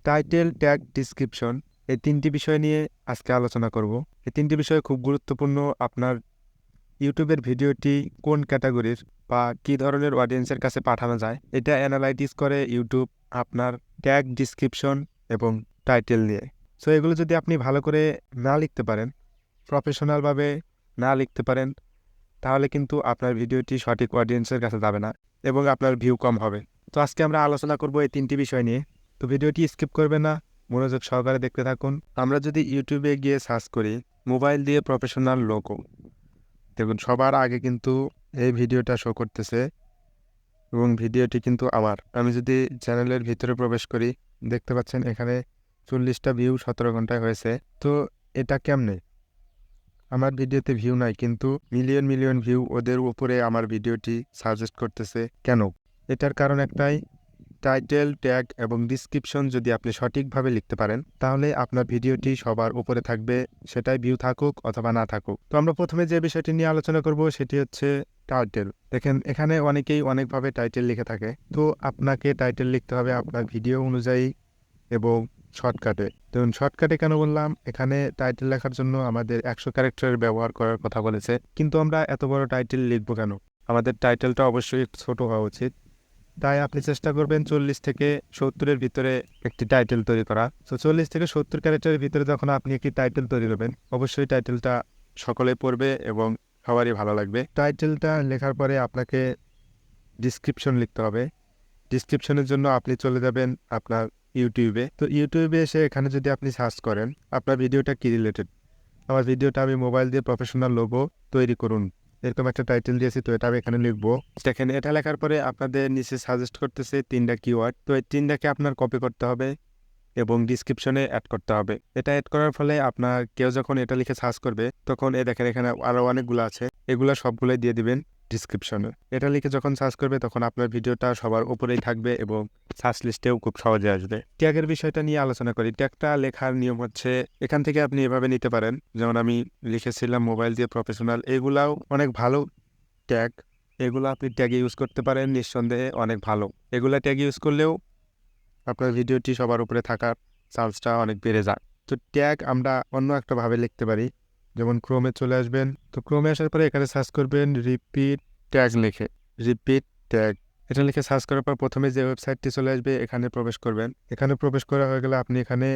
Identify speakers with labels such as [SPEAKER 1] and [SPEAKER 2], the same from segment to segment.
[SPEAKER 1] Title, tag, description এই ৩টি বিষয় নিয়ে আজকে আলোচনা করব। এই ৩টি বিষয় খুব গুরুত্বপূর্ণ। আপনার ইউটিউবের ভিডিওটি কোন ক্যাটাগরির বা কী ধরনের অডিয়েন্সের কাছে পাঠানো যায়, এটা অ্যানালাইটিস করে ইউটিউব আপনার ট্যাগ, ডিসক্রিপশন এবং টাইটেল নিয়ে। সো এগুলো যদি আপনি ভালো করে না লিখতে পারেন, প্রফেশনালভাবে না লিখতে পারেন, তাহলে কিন্তু আপনার ভিডিওটি সঠিক অডিয়েন্সের কাছে যাবে না এবং আপনার ভিউ কম হবে। তো আজকে আমরা আলোচনা করব এই ৩টি বিষয় নিয়ে। তো ভিডিওটি স্কিপ করবেন না, মনোযোগ সহকারে দেখতে থাকুন। আমরা যদি ইউটিউবে গিয়ে সার্চ করি মোবাইল দিয়ে প্রফেশনাল লোগো, দেখুন সবার আগে কিন্তু এই ভিডিওটা শো করতেছে এবং ভিডিওটি কিন্তু আমি যদি চ্যানেলের ভিতরে প্রবেশ করি, দেখতে পাচ্ছেন এখানে 40টা ভিউ 17 ঘন্টায় হয়েছে। তো এটা কেমনে? আমার ভিডিওতে ভিউ নাই, কিন্তু মিলিয়ন মিলিয়ন ভিউ ওদের উপরে আমার ভিডিওটি সাজেস্ট করতেছে কেন? এটার কারণ একটাই, টাইটেল, ট্যাগ এবং ডিসক্রিপশন যদি আপনি সঠিকভাবে লিখতে পারেন, তাহলে আপনার ভিডিওটি সবার উপরে থাকবে, সেটাই ভিউ থাকুক অথবা না থাকুক। তো আমরা প্রথমে যে বিষয়টি নিয়ে আলোচনা করব সেটি হচ্ছে টাইটেল। দেখেন এখানে অনেকেই অনেকভাবে টাইটেল লিখে থাকে। তো আপনাকে টাইটেল লিখতে হবে আপনার ভিডিও অনুযায়ী এবং শর্টকাটে। দেখুন শর্টকাটে কেন বললাম, এখানে টাইটেল লেখার জন্য আমাদের 100 ক্যারেক্টারের ব্যবহার করার কথা বলেছে, কিন্তু আমরা এত বড় টাইটেল লিখবো কেন? আমাদের টাইটেলটা অবশ্যই একটু ছোট হওয়া উচিত। তাই আপনি চেষ্টা করবেন 40 থেকে 70-এর ভিতরে একটি টাইটেল তৈরি করা। তো 40 থেকে 70 ক্যারেক্টারের ভিতরে যখন আপনি একটি টাইটেল তৈরি করবেন, অবশ্যই টাইটেলটা সকলে পড়বে এবং সবারই ভালো লাগবে। টাইটেলটা লেখার পরে আপনাকে ডিসক্রিপশন লিখতে হবে। ডিসক্রিপশনের জন্য আপনি চলে যাবেন আপনার ইউটিউবে। তো ইউটিউবে এসে এখানে যদি আপনি সার্চ করেন আপনার ভিডিওটা কি রিলেটেড, আমার ভিডিওটা আমি মোবাইল দিয়ে প্রফেশনাল লোগো তৈরি করুন, এরকম একটা টাইটেল দিয়েছি। তো এটা আমি এখানে লিখবো। দেখেন এটা লেখার পরে আপনাদের নিচে সাজেস্ট করতেছে 3টা কিওয়ার্ড। তো এই 3টাকে আপনার কপি করতে হবে এবং ডিসক্রিপশনে অ্যাড করতে হবে। এটা অ্যাড করার ফলে আপনার কেউ যখন এটা লিখে সার্চ করবে, তখন দেখেন এখানে আরও অনেকগুলো আছে, এগুলো সবগুলোই দিয়ে দিবেন ডিসক্রিপশনে। এটা লিখে যখন সার্চ করবে তখন আপনার ভিডিওটা সবার উপরেই থাকবে এবং সার্চ লিস্টেও খুব সহজে আসবে। ট্যাগের বিষয়টা নিয়ে আলোচনা করি। ট্যাগটা লেখার নিয়ম হচ্ছে, এখান থেকে আপনি এভাবে নিতে পারেন, যেমন আমি লিখেছিলাম মোবাইল দিয়ে প্রফেশনাল, এগুলাও অনেক ভালো ট্যাগ। এগুলো আপনি ট্যাগে ইউজ করতে পারেন, নিঃসন্দেহে অনেক ভালো। এগুলা ট্যাগ ইউজ করলেও আপনার ভিডিওটি সবার উপরে থাকার চান্সটা অনেক বেড়ে যায়। তো ট্যাগ আমরা অন্য একটা ভাবে লিখতে পারি, যেমন ক্রোমে চলে আসবেন। তো ক্রোমে আসার পরে এখানে সার্চ করবেন রিপিট ট্যাগ লিখে, রিপিট ট্যাগ এটা লিখে সার্চ করার পর প্রথমে যে ওয়েবসাইটটি চলে আসবে এখানে প্রবেশ করবেন। এখানে প্রবেশ করা হয়ে গেলে আপনি এখানে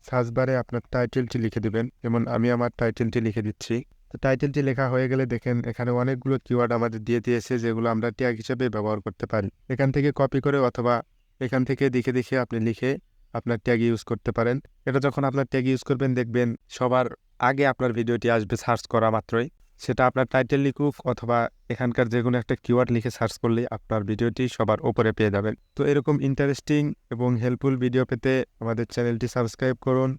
[SPEAKER 1] সার্চ বারে আপনার টাইটেলটি লিখে দিবেন। যেমন আমি আমার টাইটেলটি লিখে দিচ্ছি। তো টাইটেলটি লেখা হয়ে গেলে দেখেন এখানে অনেকগুলো কিওয়ার্ড আমাদের দিয়ে দিয়েছে, যেগুলো আমরা ট্যাগ হিসেবে ব্যবহার করতে পারি। এখান থেকে কপি করে অথবা এখান থেকে দেখে দেখে আপনি লিখে আপনার ট্যাগ ইউজ করতে পারেন। এটা যখন আপনার ট্যাগ ইউজ করবেন, দেখবেন সবার আগে আপনার ভিডিওটি আসবে সার্চ করা মাত্রই। সেটা আপনার টাইটেল লিখুক অথবা এখানকার যে কোনো একটা কিওয়ার্ড লিখে সার্চ করলেই আপনার ভিডিওটি সবার উপরে পেয়ে যাবেন। তো এরকম ইন্টারেস্টিং এবং হেল্পফুল ভিডিও পেতে আমাদের চ্যানেলটি সাবস্ক্রাইব করুন